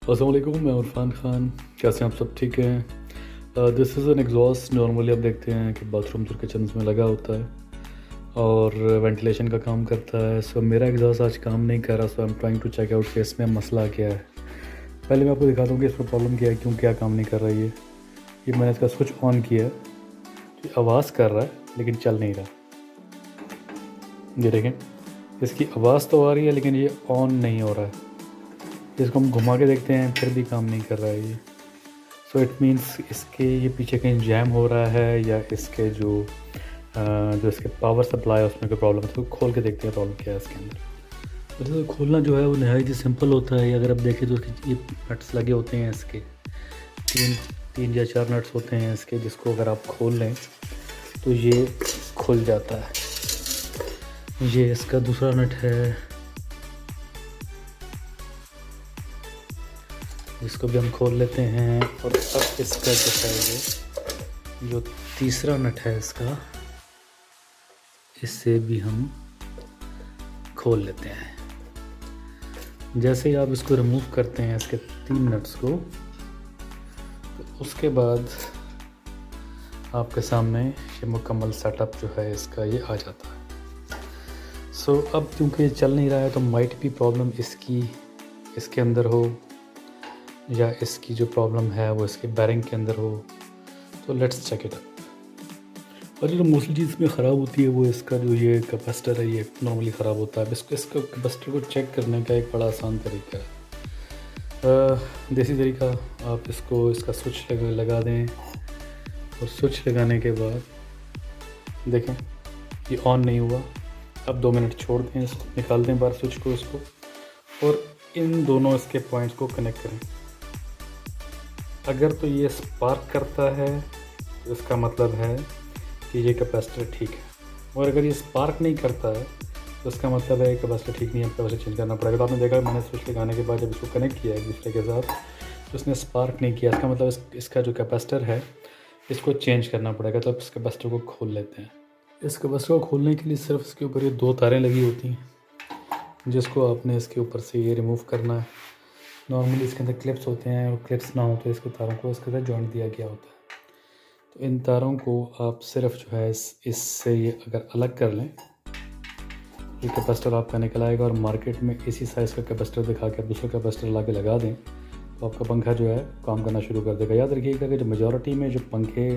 अस्सलाम वालेकुम, मैं इरफान खान। कैसे हैं आप सब? ठीक हैं। This is an exhaust. Normally आप देखते हैं कि बाथरूम्स और किचन्स में लगा होता है और वेंटिलेशन का काम करता है। सो मेरा एग्जॉस्ट आज काम नहीं कर रहा, so I am trying to check out कि इसमें मसला क्या है। पहले मैं आपको दिखा दूँ कि इसमें प्रॉब्लम क्या है, क्यों क्या काम नहीं कर रहा है। ये मैंने इसका स्विच ऑन किया है, ये आवाज़ कर रहा है लेकिन चल नहीं रहा। ये देखें, इसकी आवाज़ तो आ रही है लेकिन ये ऑन नहीं हो रहा है। इसको हम घुमा के देखते हैं, फिर भी काम नहीं कर रहा है ये। सो इट मीन्स इसके ये पीछे कहीं जैम हो रहा है या इसके जो इसके पावर सप्लाई है उसमें कोई प्रॉब्लम है। तो खोल के देखते हैं प्रॉब्लम क्या है इसके अंदर। तो खोलना जो है वो नहायत ही सिंपल होता है। अगर आप देखें तो ये नट्स लगे होते हैं इसके, तीन या चार नट्स होते हैं इसके, जिसको अगर आप खोल लें तो ये खुल जाता है। ये इसका दूसरा नट है, इसको भी हम खोल लेते हैं। और अब इसका जो है ये जो तीसरा नट है इसका, इससे भी हम खोल लेते हैं। जैसे ही आप इसको रिमूव करते हैं इसके तीन नट्स को, तो उसके बाद आपके सामने ये मुकम्मल सेटअप जो है इसका ये आ जाता है। सो अब क्योंकि ये चल नहीं रहा है तो माइट भी प्रॉब्लम इसके अंदर हो या इसकी जो प्रॉब्लम है वो इसके बैरिंग के अंदर हो। तो लेट्स चेक इट अप। और जो मोस्टली चीज़ इसमें ख़राब होती है वो इसका जो ये कैपेसिटर है, ये नॉर्मली ख़राब होता है। इसका कैपेसिटर को चेक करने का एक बड़ा आसान तरीका है, देसी तरीका। आप इसका स्विच लगा दें और स्विच लगाने के बाद देखें ये ऑन नहीं हुआ। अब 2 मिनट छोड़ दें, इसको निकाल दें बाहर स्विच को, इसको, और इन दोनों इसके पॉइंट्स को कनेक्ट करें। अगर तो ये स्पार्क करता है तो इसका मतलब है कि ये कैपेसिटर ठीक है, और अगर ये स्पार्क नहीं करता है तो इसका मतलब है कैपेसिटर ठीक नहीं है, कैपेसिटर चेंज करना पड़ेगा। तो आपने देखा मैंने स्विच लगाने के बाद जब इसको कनेक्ट किया एक दूसरे के साथ तो इसने स्पार्क नहीं किया, इसका मतलब इसका जो कैपेसिटर है इसको चेंज करना पड़ेगा। तो अब इस कैपेसिटर को खोल लेते हैं। इस कैपेसिटर को खोलने के लिए सिर्फ इसके ऊपर ये 2 तारें लगी होती हैं, जिसको आपने इसके ऊपर से ये रिमूव करना है। नॉर्मली इसके अंदर क्लिप्स होते हैं, और क्लिप्स ना हो तो इसके तारों को इसके साथ जॉइंट दिया गया होता है। तो इन तारों को आप सिर्फ जो है इससे ये अगर अलग कर लें, ये कैपेसिटर आपका निकल आएगा। और मार्केट में इसी साइज़ का कैपेसिटर दिखा के आप दूसरा कैपेसिटर ला के लगा दें तो आपका पंखा जो है काम करना शुरू कर देगा। याद रखिएगा कि जो मेजॉरिटी में जो पंखे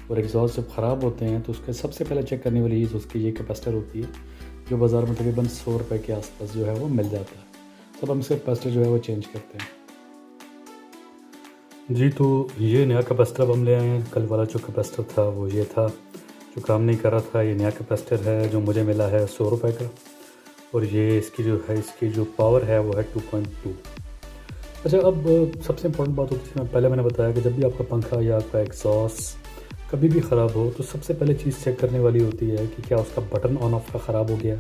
और एग्जॉस्ट जब ख़राब होते हैं तो उसके सबसे पहले चेक करने वाली चीज़ उसकी ये कैपेसिटर होती है, जो बाज़ार में तकरीबन 100 रुपये के आसपास जो है वो मिल जाता है। तब हम इसका कैपेसिटर जो है वो चेंज करते हैं। जी, तो ये नया कैपेसिटर अब हम ले आए हैं। कल वाला जो कैपेसिटर था वो ये था जो काम नहीं कर रहा था। ये नया कैपेसिटर है जो मुझे मिला है 100 रुपये का, और ये इसकी जो पावर है वो है 2.2। अच्छा, अब सबसे इम्पोर्टेंट बात होती है, पहले मैंने बताया कि जब भी आपका पंखा या आपका एग्जॉस्ट कभी भी ख़राब हो तो सबसे पहले चीज़ चेक करने वाली होती है कि क्या उसका बटन ऑन ऑफ का ख़राब हो गया।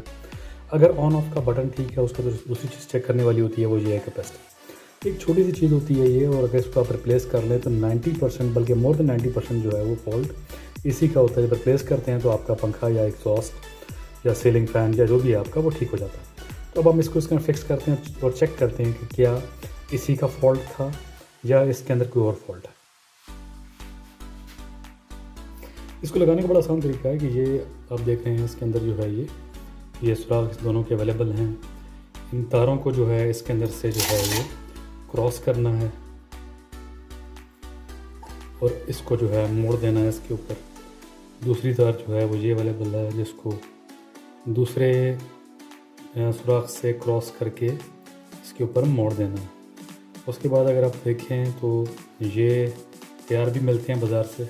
अगर ऑन ऑफ का बटन ठीक है, उसका तो दूसरी चीज़ चेक करने वाली होती है वो ये है कैपेसिटर। एक छोटी सी चीज़ होती है ये, और अगर इसको आप रिप्लेस कर लें तो 90% बल्कि मोर देन 90% जो है वो फॉल्ट इसी का होता है। जब रिप्लेस करते हैं तो आपका पंखा या एग्जॉस्ट या सीलिंग फ़ैन या जो भी है आपका वो ठीक हो जाता है। तो अब हम इसको फिक्स करते हैं और चेक करते हैं कि क्या इसी का फॉल्ट था या इसके अंदर कोई और फॉल्ट है। इसको लगाने का बड़ा आसान तरीका है कि ये आप देख रहे हैं इसके अंदर जो है ये सुराख दोनों के अवेलेबल हैं। इन तारों को जो है इसके अंदर से जो है ये क्रॉस करना है और इसको जो है मोड़ देना है इसके ऊपर। दूसरी तार जो है वो ये अवेलेबल है, जिसको दूसरे सुराख से क्रॉस करके इसके ऊपर मोड़ देना है। उसके बाद अगर आप देखें तो ये तैयार भी मिलते हैं बाज़ार से,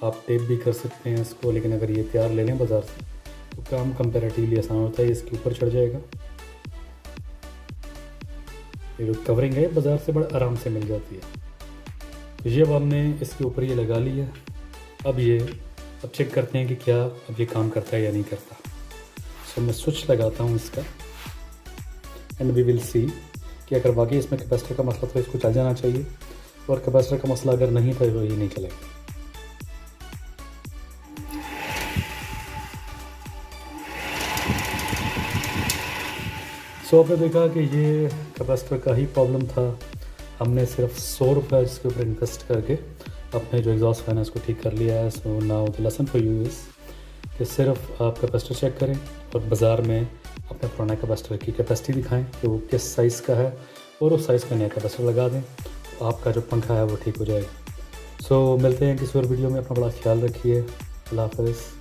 आप टेप भी कर सकते हैं इसको, लेकिन अगर ये तैयार ले लें बाज़ार से तो काम कंपैरेटिवली आसान होता है। इसके ऊपर चढ़ जाएगा। ये जो कवरिंग है बाज़ार से बड़ा आराम से मिल जाती है। तो ये अब हमने इसके ऊपर ये लगा लिया। अब चेक करते हैं कि क्या अब ये काम करता है या नहीं करता। सो मैं स्विच लगाता हूँ इसका, एंड वी विल सी कि अगर बाकी इसमें कैपेसिटर का मसला तो इसको चल जाना चाहिए, और कैपेसिटर का मसला अगर नहीं तो ये नहीं चलेगा। सो आपने देखा कि ये कैपेसिटर का ही प्रॉब्लम था। हमने सिर्फ 100 रुपये इसके ऊपर इन्वेस्ट करके अपने जो एग्जॉस्ट फैन है उसको ठीक कर लिया है। So now the lesson for you is कि सिर्फ आप कैपेसिटर चेक करें और बाज़ार में अपने पुराने कैपेसिटर की कैपेसिटी दिखाएं कि वो किस साइज़ का है और उस साइज़ का नया कैपेसिटर लगा दें, तो आपका जो पंखा है वो ठीक हो जाएगा। सो मिलते हैं किसी और वीडियो में। अपना बड़ा ख्याल रखिए। अल्लाह हाफ़िज़।